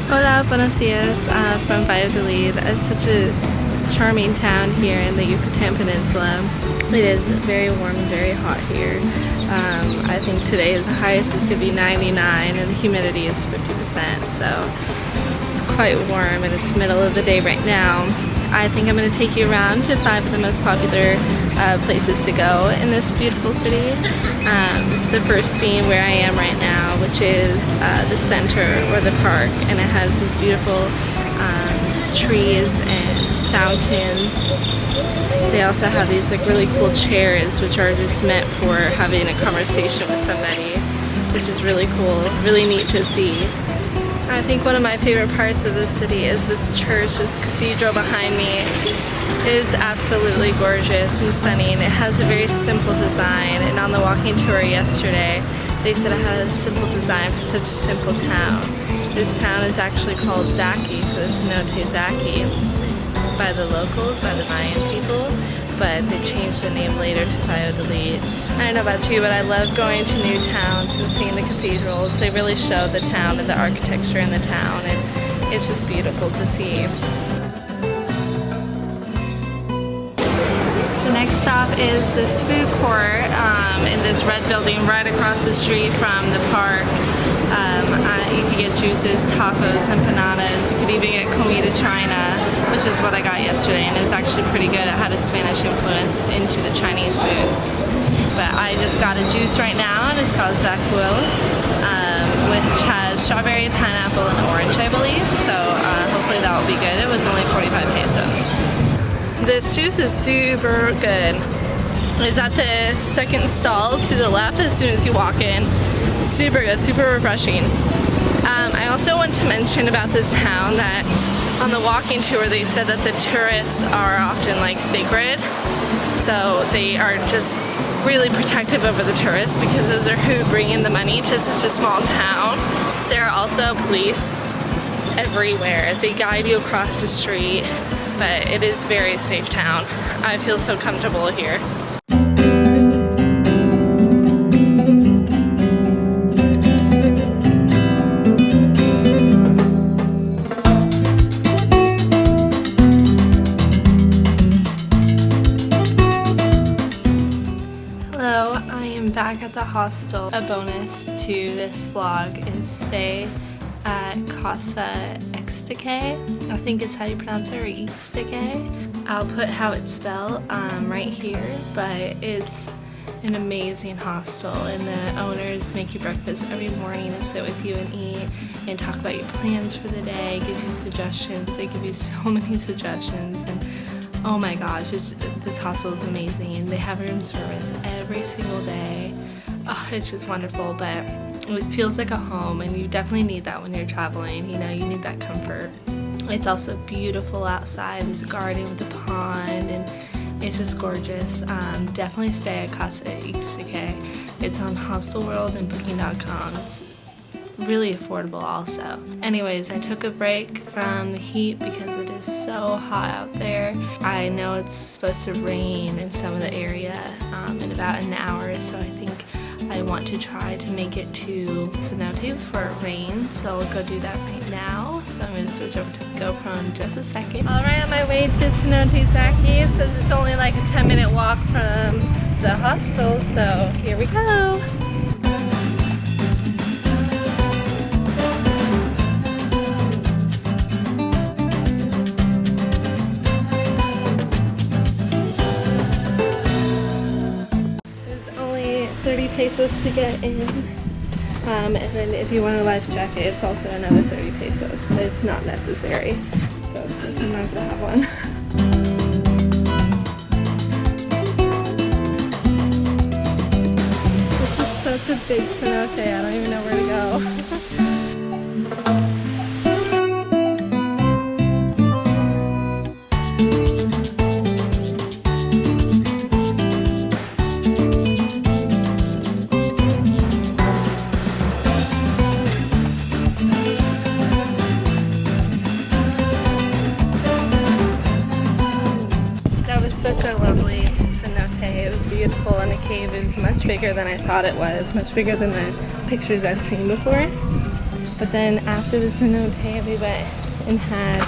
Hola, buenos dias, from Valladolid. It's such a charming town here in the Yucatan Peninsula. It is very warm and very hot here. I think today the highest is going to be 99 and the humidity is 50%, so it's quite warm and it's middle of the day right now. I think I'm going to take you around to 5 of the most popular places to go in this beautiful city. The first being where I am right now, which is the center or the park, and it has these beautiful trees and fountains. They also have these like really cool chairs which are just meant for having a conversation with somebody, which is really cool, really neat to see. I think one of my favorite parts of this city is this church, this cathedral behind me. It is absolutely gorgeous and stunning. It has a very simple design, and on the walking tour yesterday they said it had a simple design for such a simple town. This town is actually called Zaci, for the Cenote Zaci, by the locals, by the Mayan people, but they changed the name later to Valladolid. I don't know about you, but I love going to new towns and seeing the cathedrals. They really show the town and the architecture in the town, and it's just beautiful to see. The next stop is this food court in this red building right across the street from the park. You can get juices, tacos, empanadas. You could even get comida china, which is what I got yesterday, and it was actually pretty good. It had a Spanish influence into the Chinese food. But I just got a juice right now, and it's called Xkopec, which has strawberry, pineapple, and orange, I believe. So hopefully that will be good. It was only 45 pesos. This juice is super good. It's at the second stall to the left as soon as you walk in. Super good, super refreshing. I also want to mention about this town that on the walking tour they said that the tourists are often like sacred. So they are just really protective over the tourists because those are who bring in the money to such a small town. There are also police everywhere. They guide you across the street, but it is a very safe town. I feel so comfortable here. Back at the hostel. A bonus to this vlog is stay at Casa Xkopec. I think is how you pronounce it, or Xkopec. I'll put how it's spelled right here, but it's an amazing hostel, and the owners make you breakfast every morning and sit with you and eat and talk about your plans for the day, give you suggestions. They give you so many suggestions, and oh my gosh, this hostel is amazing. They have room service every single day. Oh, it's just wonderful, but it feels like a home, and you definitely need that when you're traveling. You know, you need that comfort. It's also beautiful outside. There's a garden with a pond, and it's just gorgeous. Definitely stay at Casa Xkopec. It's on Hostel World and Booking.com. It's really affordable also. Anyways, I took a break from the heat because it is so hot out there. I know it's supposed to rain in some of the area in about an hour, so I think I want to try to make it to Cenote before it rains, so I'll go do that right now. So I'm going to switch over to the GoPro in just a second. Alright, on my way to Cenote Zaci. It says it's only like a 10-minute walk from the hostel, so here we go. There's only 30 pesos to get in, and then if you want a life jacket it's also another 30 pesos, but it's not necessary, so of course I'm not going to have one. This is such a big cenote, I don't even know where to go. Such a lovely cenote. It was beautiful, and the cave is much bigger than I thought it was, much bigger than the pictures I've seen before. But then after the cenote, we went and had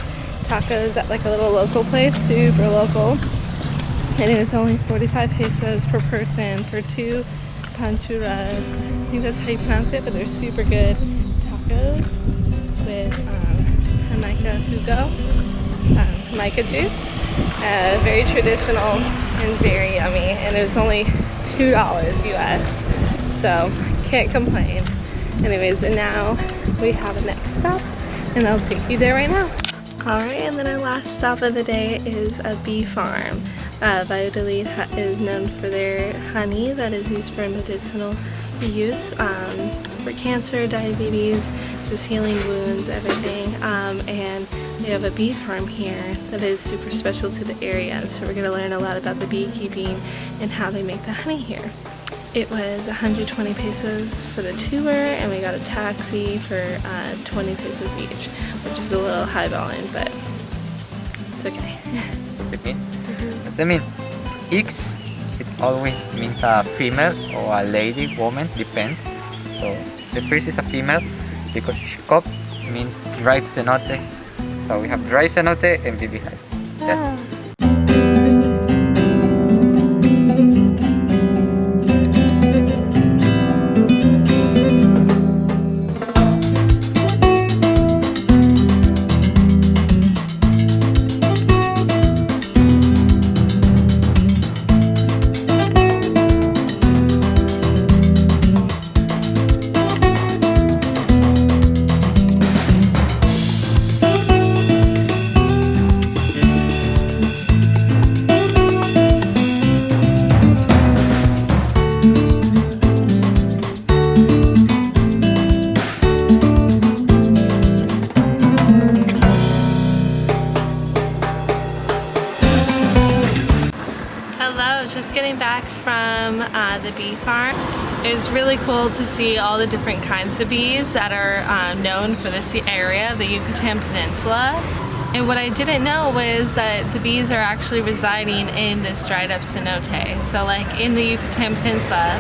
tacos at like a little local place, super local. And it was only 45 pesos per person for 2 panchuras. I think that's how you pronounce it, but they're super good tacos with Jamaica jugo, Jamaica juice. Very traditional and very yummy, and it was only $2 US, so can't complain. Anyways, and now we have a next stop, and I'll take you there right now. Alright, and then our last stop of the day is a bee farm. Valladolid is known for their honey that is used for medicinal use, for cancer, diabetes, just healing wounds, everything. And they have a bee farm here that is super special to the area. So we're going to learn a lot about the beekeeping and how they make the honey here. It was 120 pesos for the tour, and we got a taxi for 20 pesos each, which is a little highballing, but it's okay. What's that mean? X, it always means a female or a lady, woman, depends. So the first is a female because Xkopec means dried cenote. So we have dried cenote and baby hives. Yeah. Just getting back from the bee farm. It was really cool to see all the different kinds of bees that are known for this area, the Yucatan Peninsula. And what I didn't know was that the bees are actually residing in this dried up cenote. So like in the Yucatan Peninsula,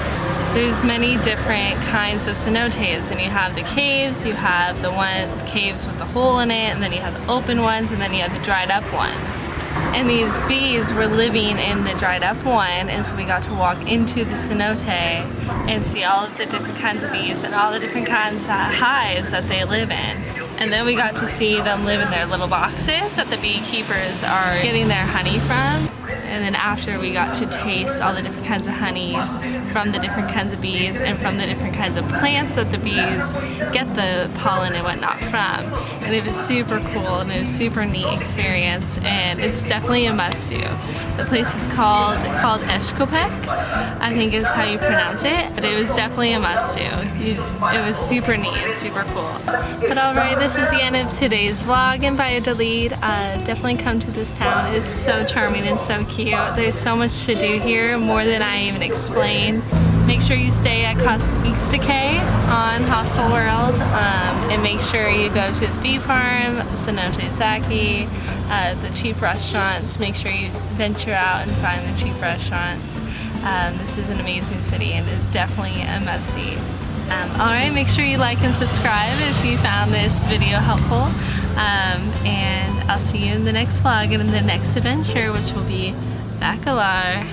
there's many different kinds of cenotes, and you have the caves, you have the caves with the hole in it, and then you have the open ones, and then you have the dried up ones. And these bees were living in the dried up one, and so we got to walk into the cenote and see all of the different kinds of bees and all the different kinds of hives that they live in. And then we got to see them live in their little boxes that the beekeepers are getting their honey from. And then after, we got to taste all the different kinds of honeys from the different kinds of bees and from the different kinds of plants that the bees get the pollen and whatnot from. And it was super cool, and it was a super neat experience, and it's definitely a must-do. The place is called Xkopec, I think is how you pronounce it, but it was definitely a must-do. It was super neat and super cool. But alright, this is the end of today's vlog in Valladolid. Definitely come to this town. It's so charming and so cute. There's so much to do here, more than I even explained. Make sure you stay at Xkopec on Hostel World, and make sure you go to the bee farm, Cenote Zaci, the cheap restaurants. Make sure you venture out and find the cheap restaurants. This is an amazing city, and it's definitely a must-see. Alright, make sure you like and subscribe if you found this video helpful. And I'll see you in the next vlog and in the next adventure, which will be Bacalar.